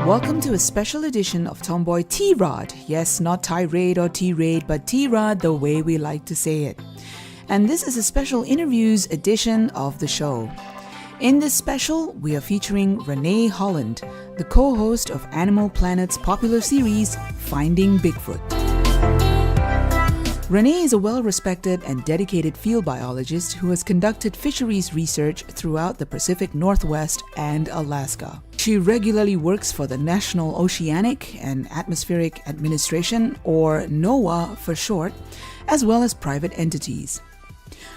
Welcome to a special edition of Tomboy T-Rod. Yes, not tirade or tirade, but T-Rod the way we like to say it. And this is a special interviews edition of the show. In this special, we are featuring Renee Holland, the co-host of Animal Planet's popular series, Finding Bigfoot. Renee is a well-respected and dedicated field biologist who has conducted fisheries research throughout the Pacific Northwest and Alaska. She regularly works for the National Oceanic and Atmospheric Administration, or NOAA for short, as well as private entities.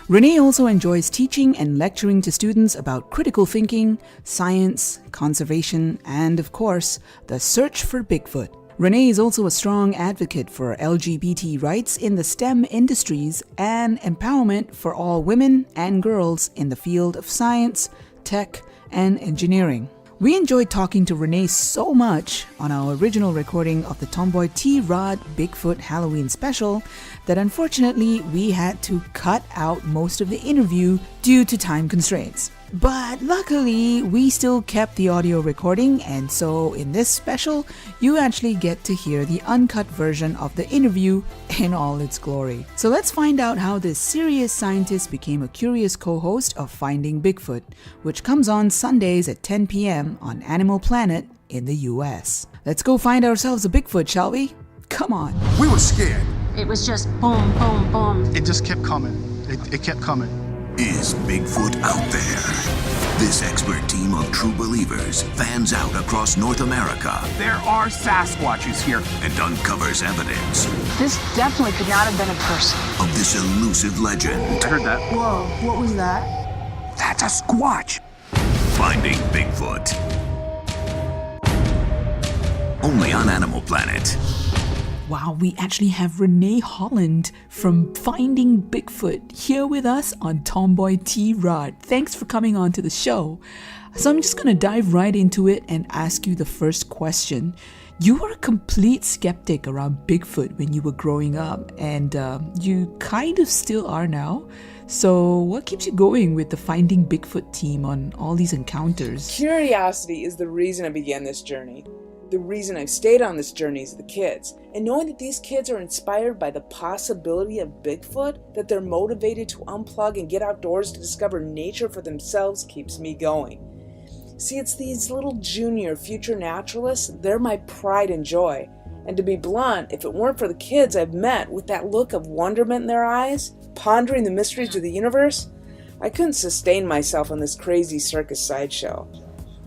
Renee also enjoys teaching and lecturing to students about critical thinking, science, conservation, and of course, the search for Bigfoot. Renee is also a strong advocate for LGBT rights in the STEM industries and empowerment for all women and girls in the field of science, tech, and engineering. We enjoyed talking to Renee so much on our original recording of the Tomboy T-Rod Bigfoot Halloween special that unfortunately we had to cut out most of the interview due to time constraints. But luckily, we still kept the audio recording, and so in this special, you actually get to hear the uncut version of the interview in all its glory. So let's find out how this serious scientist became a curious co-host of Finding Bigfoot, which comes on Sundays at 10 p.m. on Animal Planet in the US. Let's go find ourselves a Bigfoot, shall we? Come on. We were scared. It was just boom, boom, boom. It just kept coming. It kept coming. Is Bigfoot out there? This expert team of true believers fans out across North America. There are Sasquatches here. And uncovers evidence This definitely could not have been a person. of this elusive legend. I heard that. Whoa, what was that? That's a squatch. Finding Bigfoot. Only on Animal Planet. Wow, we actually have Renee Holland from Finding Bigfoot here with us on Tomboy T-Rod. Thanks for coming on to the show. So I'm just going to dive right into it and ask you the first question. You were a complete skeptic around Bigfoot when you were growing up, and you kind of still are now. So what keeps you going with the Finding Bigfoot team on all these encounters? Curiosity is the reason I began this journey. The reason I've stayed on this journey is the kids. And knowing that these kids are inspired by the possibility of Bigfoot, that they're motivated to unplug and get outdoors to discover nature for themselves keeps me going. See, it's these little junior future naturalists, they're my pride and joy. And to be blunt, if it weren't for the kids I've met with that look of wonderment in their eyes, pondering the mysteries of the universe, I couldn't sustain myself on this crazy circus sideshow.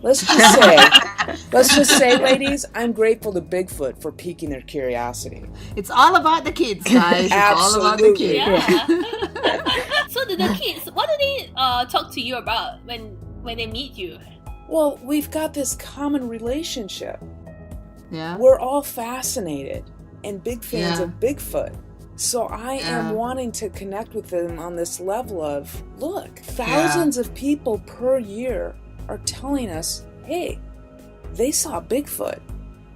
Let's just say, ladies, I'm grateful to Bigfoot for piquing their curiosity. It's all about the kids, guys. It's all about the kids. Yeah. So the kids, what do they talk to you about when they meet you? Well, we've got this common relationship. Yeah. We're all fascinated and big fans Yeah. of Bigfoot. So I am wanting to connect with them on this level of, look, thousands of people per year are telling us, hey, they saw Bigfoot.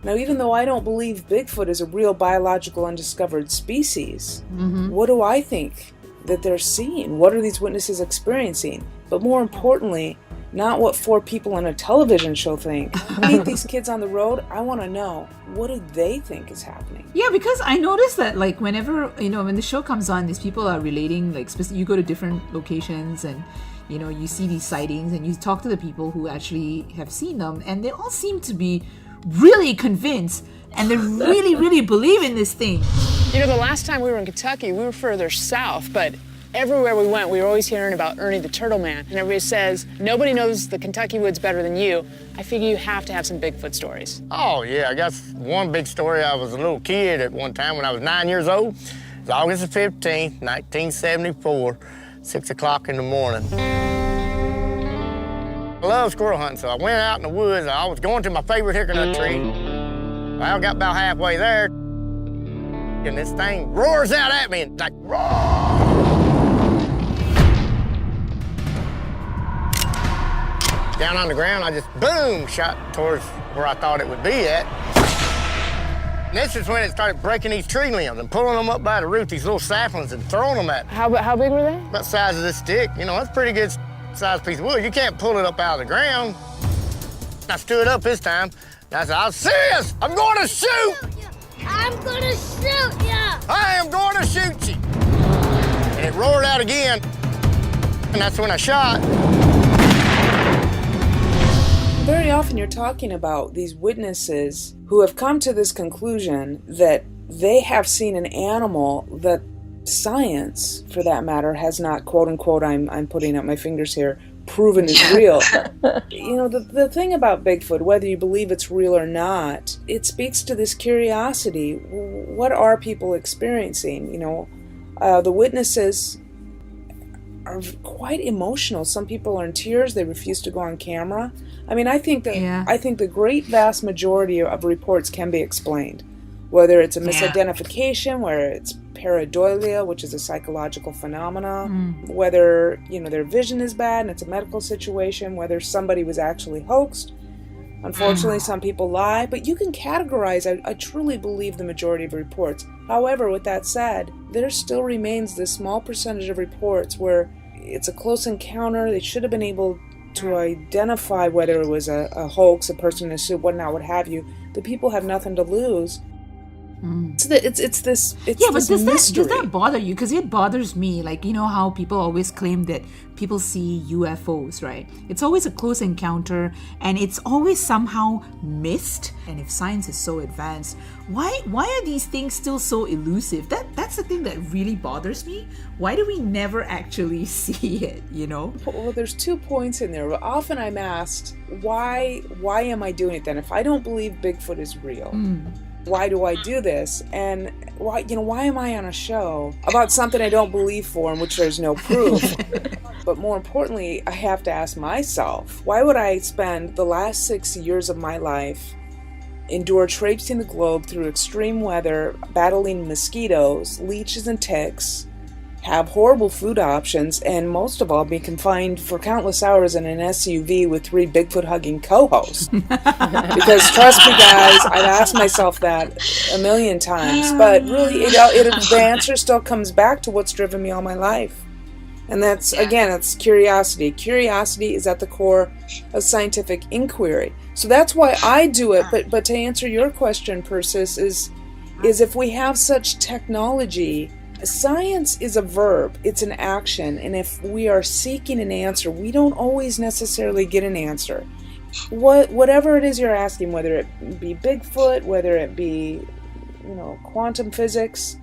Now, even though I don't believe Bigfoot is a real biological undiscovered species, what do I think that they're seeing? What are these witnesses experiencing? But more importantly, not what 4 people on a television show think. Meet these kids on the road, I want to know, what do they think is happening? Yeah, because I noticed that, like, whenever, when the show comes on, these people are relating, like, you go to different locations and, you see these sightings and you talk to the people who actually have seen them, and they all seem to be really convinced and they really, really believe in this thing. The last time we were in Kentucky, we were further south, but everywhere we went, we were always hearing about Ernie the Turtle Man. And everybody says, nobody knows the Kentucky woods better than you. I figure you have to have some Bigfoot stories. Oh, yeah, I got one big story. I was a little kid at one time when I was 9 years old. It was August the 15th, 1974, 6 o'clock in the morning. I love squirrel hunting, so I went out in the woods. I was going to my favorite hickory tree. Well, I got about halfway there, and this thing roars out at me, and like, roar! Down on the ground, I just, boom, shot towards where I thought it would be at. And this is when it started breaking these tree limbs and pulling them up by the root, these little saplings, and throwing them at me. How big were they? About the size of this stick. That's a pretty good size piece of wood. You can't pull it up out of the ground. I stood up this time, I said, I'm serious. I'm going to shoot. I'm gonna shoot ya! I am going to shoot you. And it roared out again. And that's when I shot. Very often you're talking about these witnesses who have come to this conclusion that they have seen an animal that science, for that matter, has not, quote unquote, I'm putting up my fingers here, proven is real. You know, the thing about Bigfoot, whether you believe it's real or not, it speaks to this curiosity. What are people experiencing? You know, the witnesses are quite emotional. Some people are in tears. They refuse to go on camera. I mean, I think the great vast majority of reports can be explained. Whether it's a misidentification, whether it's pareidolia, which is a psychological phenomena, whether, you know, their vision is bad and it's a medical situation, whether somebody was actually hoaxed. Unfortunately, some people lie, but you can categorize, I truly believe, the majority of reports. However, with that said, there still remains this small percentage of reports where it's a close encounter. They should have been able to identify whether it was a hoax, a person in a suit, whatnot, what have you. The people have nothing to lose. It's this mystery. Does that bother you? Because it bothers me. Like, you know how people always claim that people see UFOs, right? It's always a close encounter, and it's always somehow missed. And if science is so advanced, why are these things still so elusive? That's the thing that really bothers me. Why do we never actually see it? You know? Well, there's 2 points in there. Often I'm asked, why am I doing it then? If I don't believe Bigfoot is real, why do I do this? And why am I on a show about something I don't believe for, in which there's no proof? But more importantly, I have to ask myself, why would I spend the last 6 years of my life endure traipsing the globe through extreme weather, battling mosquitoes, leeches, and ticks, have horrible food options, and most of all, be confined for countless hours in an SUV with 3 Bigfoot-hugging co-hosts? Because trust me, guys, I've asked myself that a million times, but really, the answer still comes back to what's driven me all my life. And that's, again, it's curiosity. Curiosity is at the core of scientific inquiry. So that's why I do it. But to answer your question, Persis, is if we have such technology, science is a verb, it's an action, and if we are seeking an answer, we don't always necessarily get an answer. Whatever it is you're asking, whether it be Bigfoot, whether it be, you know, quantum physics,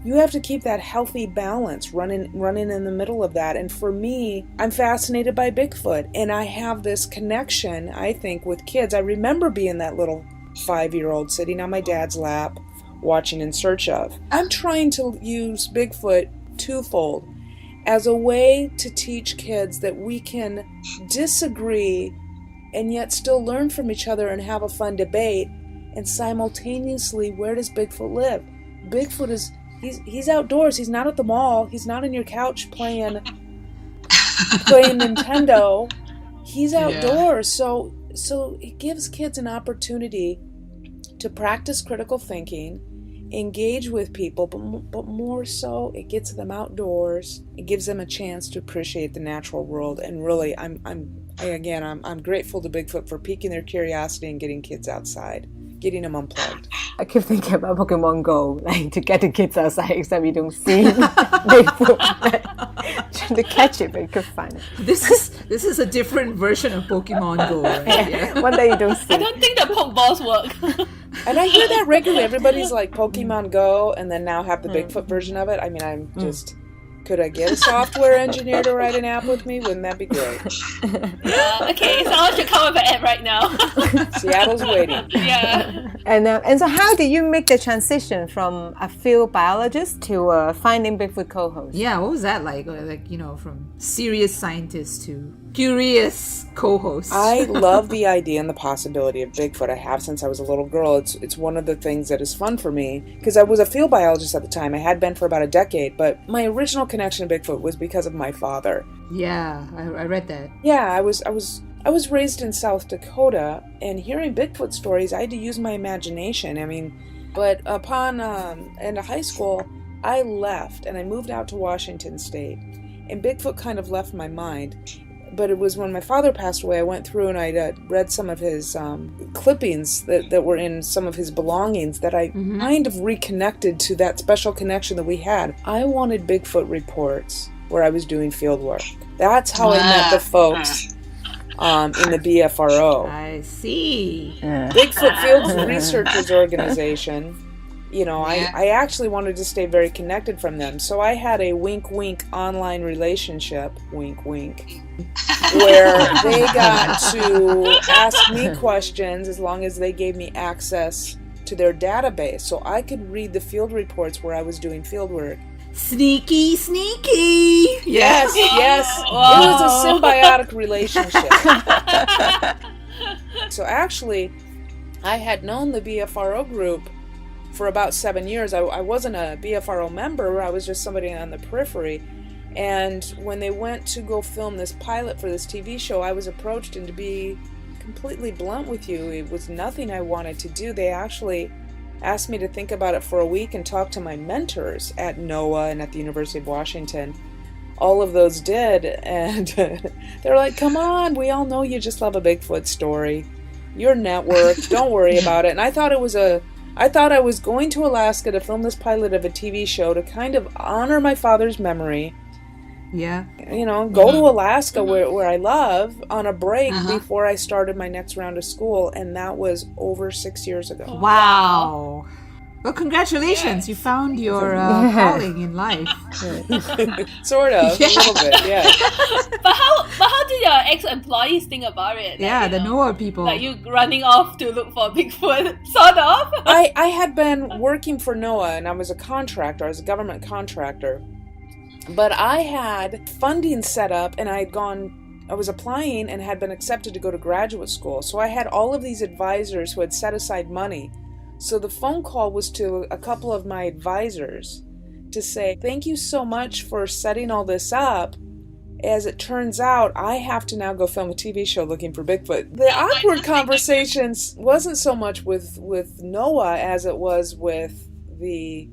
you have to keep that healthy balance running in the middle of that. And for me, I'm fascinated by Bigfoot, and I have this connection, I think, with kids. I remember being that little 5-year-old sitting on my dad's lap, watching In Search Of. I'm trying to use Bigfoot twofold as a way to teach kids that we can disagree and yet still learn from each other and have a fun debate. And simultaneously, where does Bigfoot live? Bigfoot is he's outdoors. He's not at the mall. He's not on your couch playing Nintendo. He's outdoors. So it gives kids an opportunity to practice critical thinking, engage with people, but more so, it gets them outdoors. It gives them a chance to appreciate the natural world. And really, I'm grateful to Bigfoot for piquing their curiosity and getting kids outside, getting them unplugged. I keep thinking about Pokemon Go, like to get the kids outside, except we don't see Bigfoot. Trying to catch it, but you could find it. This is a different version of Pokemon Go, right? Yeah. One day you don't see. I don't think the Pokeballs work. And I hear that regularly. Everybody's like Pokemon Go, and then now have the Bigfoot version of it. I mean, I'm just... Could I get a software engineer to write an app with me? Wouldn't that be great? Okay, someone should come up with an app right now. Seattle's waiting. Yeah. And so how did you make the transition from a field biologist to finding Bigfoot co-host? Yeah, what was that like? Like, you know, from serious scientist to curious co-host. I love the idea and the possibility of Bigfoot. I have since I was a little girl. It's one of the things that is fun for me, because I was a field biologist at the time. I had been for about a decade, but my original connection to Bigfoot was because of my father. Yeah, I read that. Yeah, I was raised in South Dakota, and hearing Bigfoot stories, I had to use my imagination. I mean, but upon into high school, I left and I moved out to Washington State, and Bigfoot kind of left my mind. But it was when my father passed away, I went through and I read some of his clippings that were in some of his belongings that I kind of reconnected to that special connection that we had. I wanted Bigfoot reports where I was doing field work. That's how I met the folks in the BFRO. I see. Bigfoot Field Researchers Organization. You know, I actually wanted to stay very connected from them. So I had a wink-wink online relationship, wink-wink, where they got to ask me questions as long as they gave me access to their database. So I could read the field reports where I was doing field work. Sneaky, sneaky. Yes. Wow. It was a symbiotic relationship. So actually, I had known the BFRO group for about 7 years. I wasn't a BFRO member, I was just somebody on the periphery. And when they went to go film this pilot for this TV show, I was approached, and to be completely blunt with you, it was nothing I wanted to do. They actually asked me to think about it for a week and talk to my mentors at NOAA and at the University of Washington. All of those did, and they're like, come on, we all know you just love a Bigfoot story. You're networked, don't worry about it. And I thought I was going to Alaska to film this pilot of a TV show to kind of honor my father's memory. Yeah. You know, go to Alaska where I love on a break before I started my next round of school, and that was over 6 years ago. Wow. Well, congratulations. You found your calling in life. Sort of, a little bit, yeah. But how did your ex-employees think about it? Yeah, the NOAA people. Like you running off to look for Bigfoot, sort of? I had been working for NOAA, and I was a contractor. I was a government contractor. But I had funding set up, and I was applying and had been accepted to go to graduate school. So I had all of these advisors who had set aside money. So the phone call was to a couple of my advisors to say, thank you so much for setting all this up. As it turns out, I have to now go film a TV show looking for Bigfoot. The awkward conversations wasn't so much with NOAA as it was with the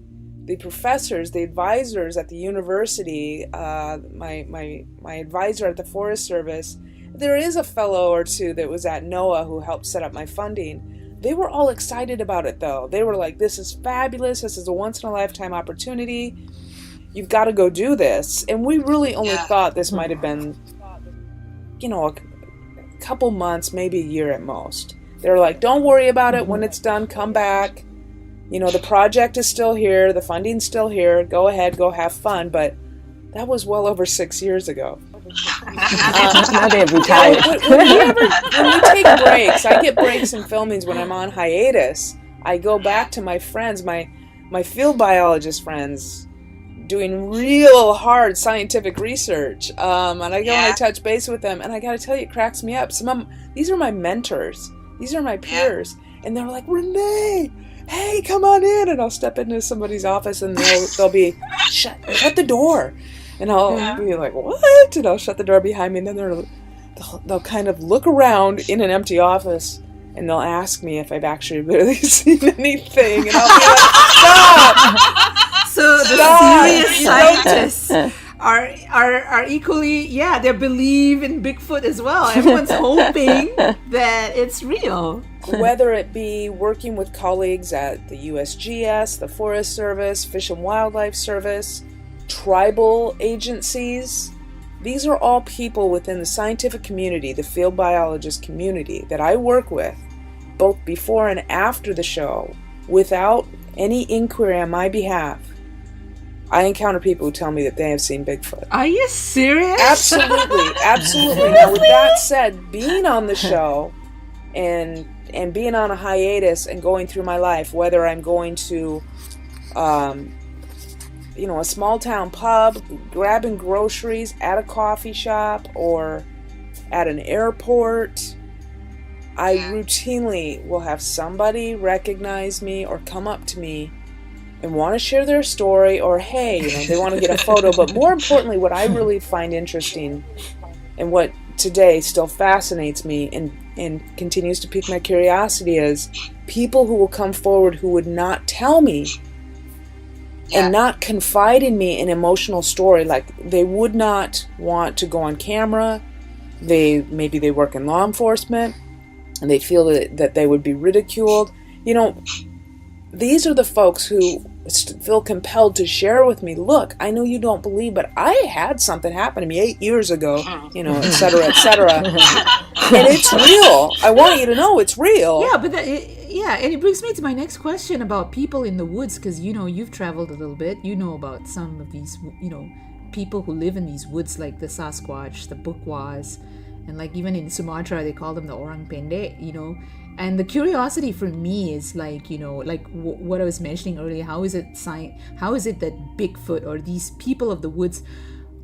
professors, the advisors at the university, my advisor at the Forest Service. There is a fellow or two that was at NOAA who helped set up my funding. They were all excited about it, though. They were like, this is fabulous. This is a once-in-a-lifetime opportunity. You've got to go do this. And we really only thought this might have been, you know, a couple months, maybe a year at most. They were like, don't worry about it. When it's done, come back. You know, the project is still here. The funding's still here. Go ahead, go have fun. But that was well over 6 years ago. Now they're retired. When we take breaks, I get breaks in filmings when I'm on hiatus. I go back to my friends, my field biologist friends, doing real hard scientific research. And I go and I touch base with them, and I gotta tell you, it cracks me up. These are my mentors. These are my peers. And they're like, Renee, hey, come on in. And I'll step into somebody's office, and they'll be, shut the door. And I'll be like, what? And I'll shut the door behind me, and then they'll kind of look around in an empty office, and they'll ask me if I've actually really seen anything. And I'll be like, stop! So the serious scientists are equally, they believe in Bigfoot as well. Everyone's hoping that it's real. Whether it be working with colleagues at the USGS, the Forest Service, Fish and Wildlife Service, tribal agencies, these are all people within the scientific community, the field biologist community that I work with, both before and after the show, without any inquiry on my behalf. I encounter people who tell me that they have seen Bigfoot. Are you serious? Absolutely. Now, with that said, being on the show and being on a hiatus and going through my life, whether I'm going to a small town pub, grabbing groceries at a coffee shop or at an airport, I routinely will have somebody recognize me or come up to me and want to share their story, or hey, they want to get a photo. But more importantly, what I really find interesting and what today still fascinates me and continues to pique my curiosity is people who will come forward who would not tell me and not confide in me an emotional story. Like, they would not want to go on camera. maybe they work in law enforcement, and they feel that they would be ridiculed. You know, these are the folks who feel compelled to share with me, look, I know you don't believe, but I had something happen to me 8 years ago, you know, et cetera, and it's real. I want you to know it's real. Yeah, but and it brings me to my next question about people in the woods, because, you know, you've traveled a little bit. You know about some of these, you know, people who live in these woods, like the Sasquatch, the Bukwas, and like even in Sumatra, they call them the Orang Pendek, you know. And the curiosity for me is like, you know, like what I was mentioning earlier, how is it that Bigfoot or these people of the woods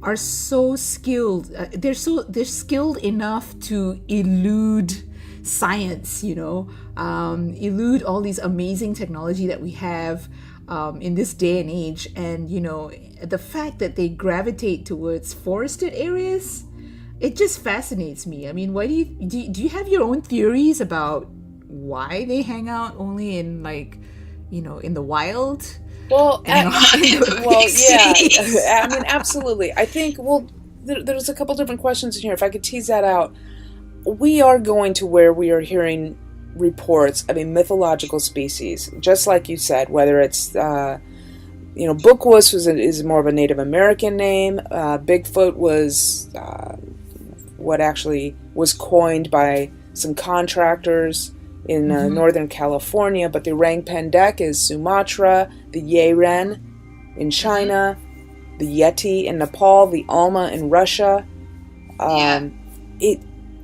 are so skilled, they're skilled enough to elude science, you know, elude all these amazing technology that we have in this day and age. And, you know, the fact that they gravitate towards forested areas, it just fascinates me. I mean, why do you have your own theories about why they hang out only in, like, you know, in the wild? Well, yeah, I mean, absolutely. I think, well, there's a couple different questions in here. If I could tease that out, we are going to where we are hearing reports of a mythological species, just like you said, whether it's, you know, Bukwas is more of a Native American name. Bigfoot was what actually was coined by some contractors in Northern California, but the Orang Pendek is Sumatra, the Yeren in China, the Yeti in Nepal, the Alma in Russia.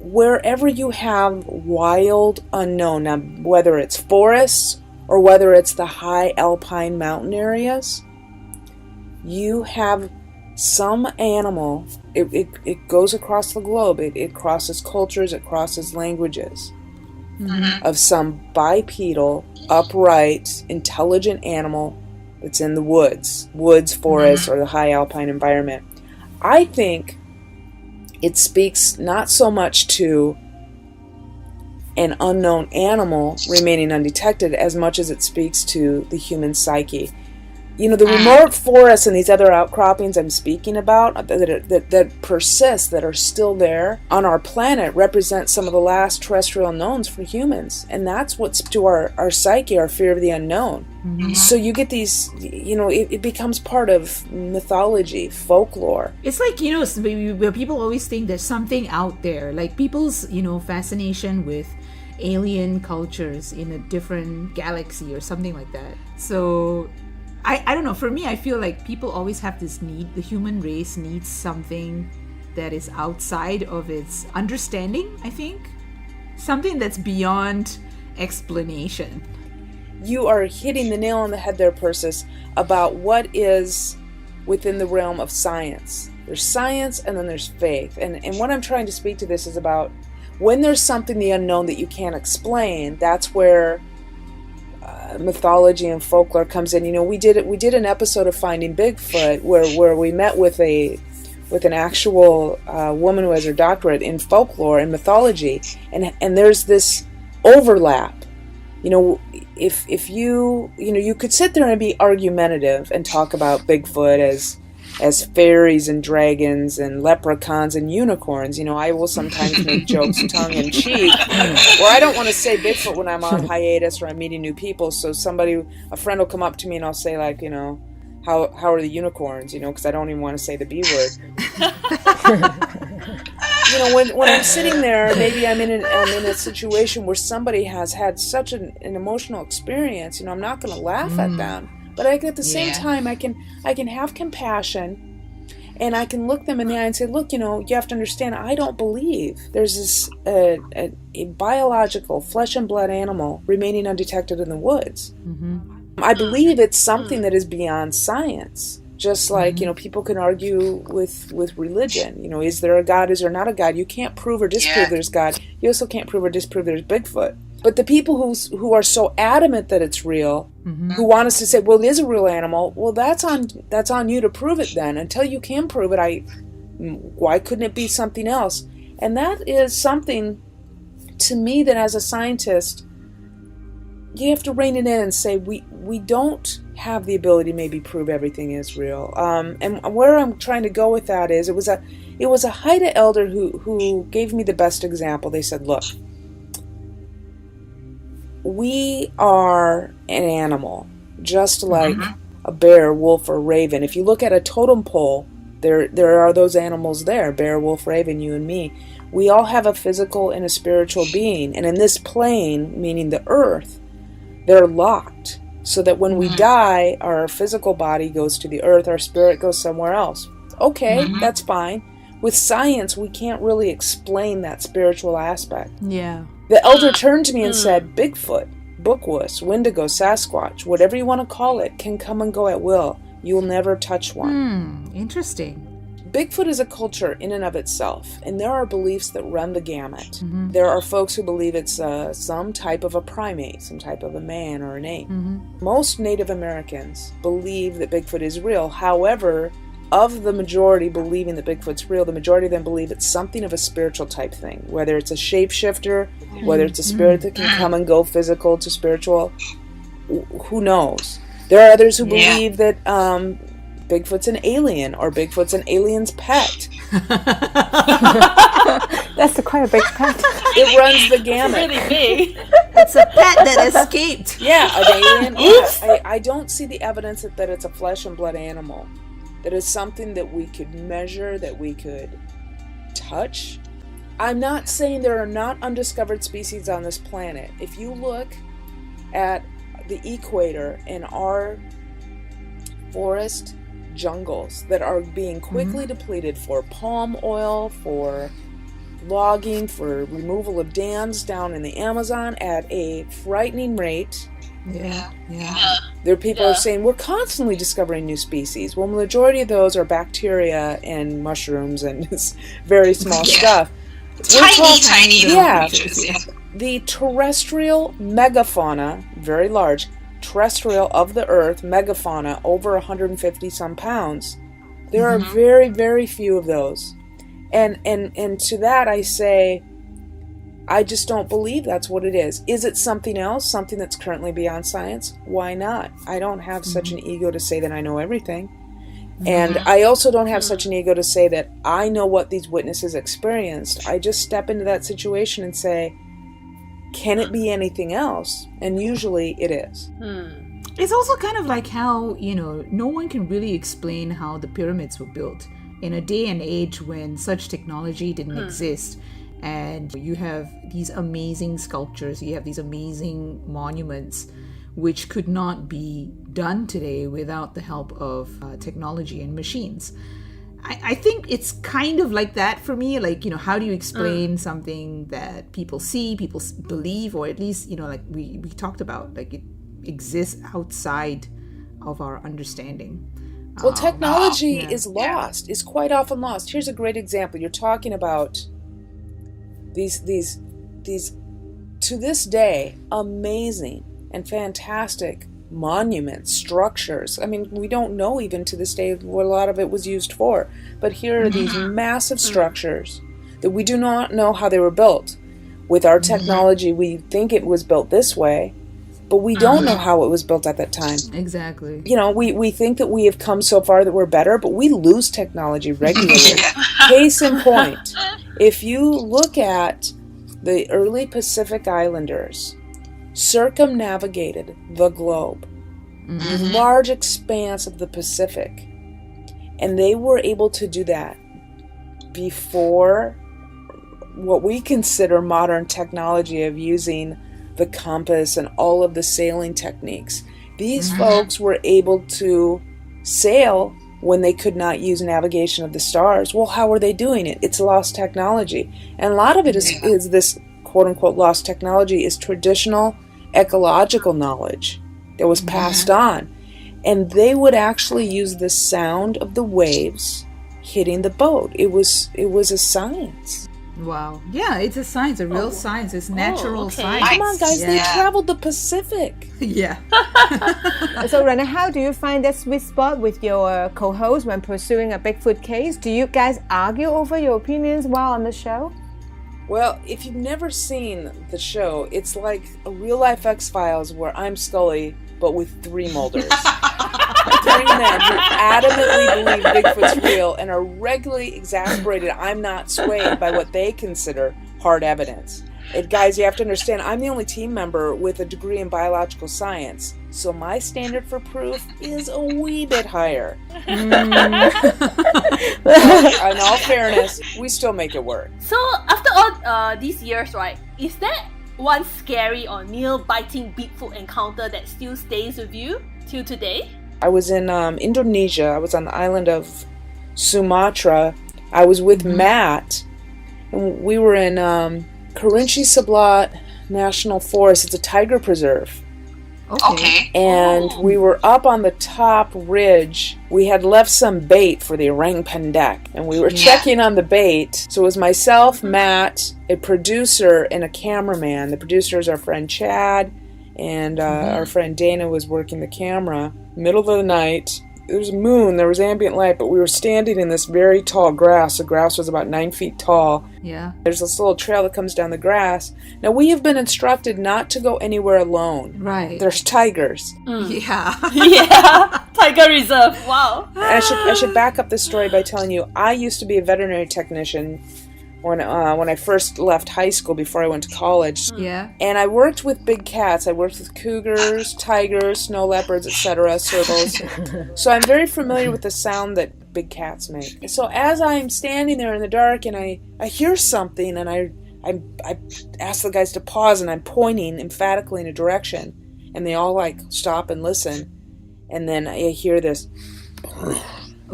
Wherever you have wild unknown, now whether it's forests or whether it's the high alpine mountain areas, you have some animal. It goes across the globe. It crosses cultures. It crosses languages. Of some bipedal, upright, intelligent animal that's in the woods, forests, or the high alpine environment. I think it speaks not so much to an unknown animal remaining undetected as much as it speaks to the human psyche. You know, the remote forests and these other outcroppings I'm speaking about that persist, that are still there on our planet, represent some of the last terrestrial unknowns for humans. And that's what's to our psyche, our fear of the unknown. So you get these, you know, it becomes part of mythology, folklore. It's like, you know, where people always think there's something out there, like people's, you know, fascination with alien cultures in a different galaxy or something like that. So I don't know, for me, I feel like people always have this need, the human race needs something that is outside of its understanding, I think. Something that's beyond explanation. You are hitting the nail on the head there, Persis, about what is within the realm of science. There's science and then there's faith. And what I'm trying to speak to this is about when there's something, the unknown, that you can't explain, that's where mythology and folklore comes in. You know, we did an episode of Finding Bigfoot where we met with an actual woman who has her doctorate in folklore and mythology, and there's this overlap. You know, if you could sit there and be argumentative and talk about Bigfoot as fairies and dragons and leprechauns and unicorns. You know, I will sometimes make jokes tongue-in-cheek, or I don't want to say Bigfoot when I'm on hiatus or I'm meeting new people, so a friend will come up to me and I'll say, like, you know, how are the unicorns, you know, because I don't even want to say the B word. You know, when I'm sitting there, maybe I'm in a situation where somebody has had such an emotional experience, you know, I'm not going to laugh at them. But at the same time, I can have compassion, and I can look them in the eye and say, look, you know, you have to understand, I don't believe there's this a biological flesh and blood animal remaining undetected in the woods. I believe it's something that is beyond science. Just like, you know, people can argue with religion. You know, is there a God? Is there not a God? You can't prove or disprove there's God. You also can't prove or disprove there's Bigfoot. But the people who are so adamant that it's real, who want us to say, well, it is a real animal, well, that's on you to prove it then. Until you can prove it, why couldn't it be something else? And that is something, to me, that as a scientist, you have to rein it in and say, we don't have the ability to maybe prove everything is real. And where I'm trying to go with that is, It was a Haida elder who gave me the best example. They said, look, we are an animal, just like a bear, wolf, or raven. If you look at a totem pole, there are those animals there, bear, wolf, raven, you and me. We all have a physical and a spiritual being. And in this plane, meaning the earth, they're locked. So that when we die, our physical body goes to the earth, our spirit goes somewhere else. Okay, that's fine. With science, we can't really explain that spiritual aspect. Yeah. The elder turned to me and said, Bigfoot, Bookwus, Wendigo, Sasquatch, whatever you want to call it, can come and go at will. You will never touch one. Interesting. Bigfoot is a culture in and of itself, and there are beliefs that run the gamut. There are folks who believe it's some type of a primate, some type of a man or an ape. Most Native Americans believe that Bigfoot is real. However, of the majority believing that Bigfoot's real, the majority of them believe it's something of a spiritual type thing, whether it's a shapeshifter, whether it's a spirit that can come and go physical to spiritual. Who knows? There are others who believe that Bigfoot's an alien, or Bigfoot's an alien's pet. That's quite a big pet. It runs the gamut. Really big. It's a pet that escaped. Yeah, an alien. I don't see the evidence that it's a flesh and blood animal. That is something that we could measure, that we could touch. I'm not saying there are not undiscovered species on this planet. If you look at the equator and our forest jungles that are being quickly depleted for palm oil, for logging, for removal of dams down in the Amazon at a frightening rate. Yeah. There are people who are saying we're constantly discovering new species. Well, the majority of those are bacteria and mushrooms and very small stuff. Tiny creatures. The terrestrial megafauna, very large, terrestrial of the earth, megafauna, over 150 some pounds. There are very, very few of those. And to that I say, I just don't believe that's what it is. Is it something else? Something that's currently beyond science? Why not? I don't have such an ego to say that I know everything. And I also don't have such an ego to say that I know what these witnesses experienced. I just step into that situation and say, can it be anything else? And usually it is. It's also kind of like how, no one can really explain how the pyramids were built in a day and age when such technology didn't exist. And you have these amazing sculptures, you have these amazing monuments, which could not be done today without the help of technology and machines. I think it's kind of like that for me. Like, how do you explain something that people see, people believe, or at least, like we talked about, like it exists outside of our understanding. Well, technology is lost, is quite often lost. Here's a great example. You're talking about these to this day amazing and fantastic monuments, structures. I mean, we don't know even to this day what a lot of it was used for, but here are these massive structures that we do not know how they were built. With our technology, we think it was built this way, but we don't know how it was built at that time. Exactly. We think that we have come so far that we're better, but we lose technology regularly. Case in point, if you look at the early Pacific Islanders, circumnavigated the globe, the large expanse of the Pacific, and they were able to do that before what we consider modern technology of using the compass and all of the sailing techniques. These folks were able to sail when they could not use navigation of the stars. Well, how were they doing it? It's lost technology. And a lot of it is this quote-unquote lost technology is traditional ecological knowledge that was passed on. And they would actually use the sound of the waves hitting the boat. It was a science. Wow. Yeah, it's a science, a real science. It's natural science. Come on, guys. They traveled the Pacific. Yeah. So, Renee, how do you find that sweet spot with your co-host when pursuing a Bigfoot case? Do you guys argue over your opinions while on the show? Well, if you've never seen the show, it's like a real-life X-Files where I'm Scully, but with 3 Mulders. telling men who adamantly believe Bigfoot's real and are regularly exasperated I'm not swayed by what they consider hard evidence. And guys, you have to understand, I'm the only team member with a degree in biological science, so my standard for proof is a wee bit higher. In all fairness, we still make it work. So after all these years, right, is there one scary or nail-biting Bigfoot encounter that still stays with you till today? I was in Indonesia. I was on the island of Sumatra. I was with Matt, and we were in Kerinci Seblat National Forest. It's a tiger preserve. Okay. And we were up on the top ridge. We had left some bait for the orang pendek, and we were checking on the bait. So it was myself, Matt, a producer, and a cameraman. The producer is our friend Chad, and our friend Dana was working the camera. Middle of the night. There was a moon, there was ambient light, but we were standing in this very tall grass. The grass was about 9 feet tall. Yeah. There's this little trail that comes down the grass. Now, we have been instructed not to go anywhere alone. Right. There's tigers. Yeah. Yeah, tiger reserve. Wow. And I should back up this story by telling you, I used to be a veterinary technician when I first left high school before I went to college. Yeah. And I worked with big cats. I worked with cougars, tigers, snow leopards, etc., servals. So I'm very familiar with the sound that big cats make. So as I'm standing there in the dark and I hear something, and I ask the guys to pause, and I'm pointing emphatically in a direction, and they all like stop and listen, and then I hear this.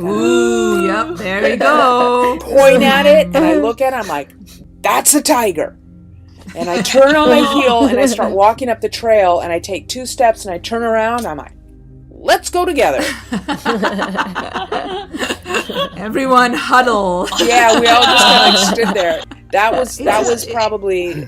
Ooh, yep, there we go. Point at it, and I look at it, I'm like, that's a tiger. And I turn on my heel, and I start walking up the trail, and I take 2 steps, and I turn around, I'm like, let's go together. Everyone huddle. Yeah, we all just kind of like stood there. That was probably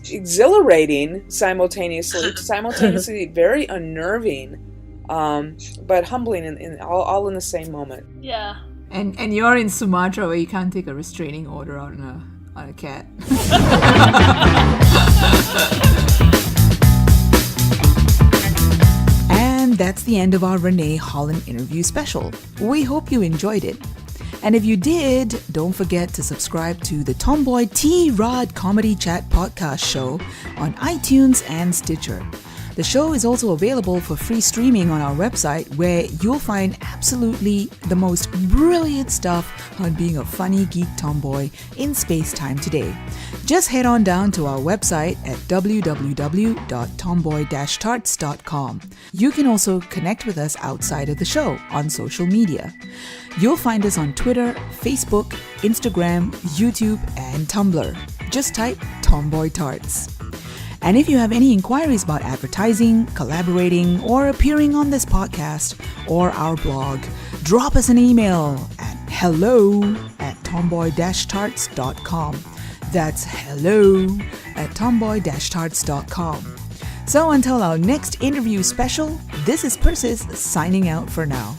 exhilarating simultaneously very unnerving. But humbling in all in the same moment. Yeah. And you're in Sumatra where you can't take a restraining order on a cat. And that's the end of our Renee Holland interview special. We hope you enjoyed it. And if you did, don't forget to subscribe to the Tomboy T-Rod Comedy Chat podcast show on iTunes and Stitcher. The show is also available for free streaming on our website, where you'll find absolutely the most brilliant stuff on being a funny geek tomboy in space-time today. Just head on down to our website at www.tomboy-tarts.com. You can also connect with us outside of the show on social media. You'll find us on Twitter, Facebook, Instagram, YouTube, and Tumblr. Just type Tomboy Tarts. And if you have any inquiries about advertising, collaborating, or appearing on this podcast or our blog, drop us an email at hello@tomboy-tarts.com. That's hello@tomboy-tarts.com. So until our next interview special, this is Persis signing out for now.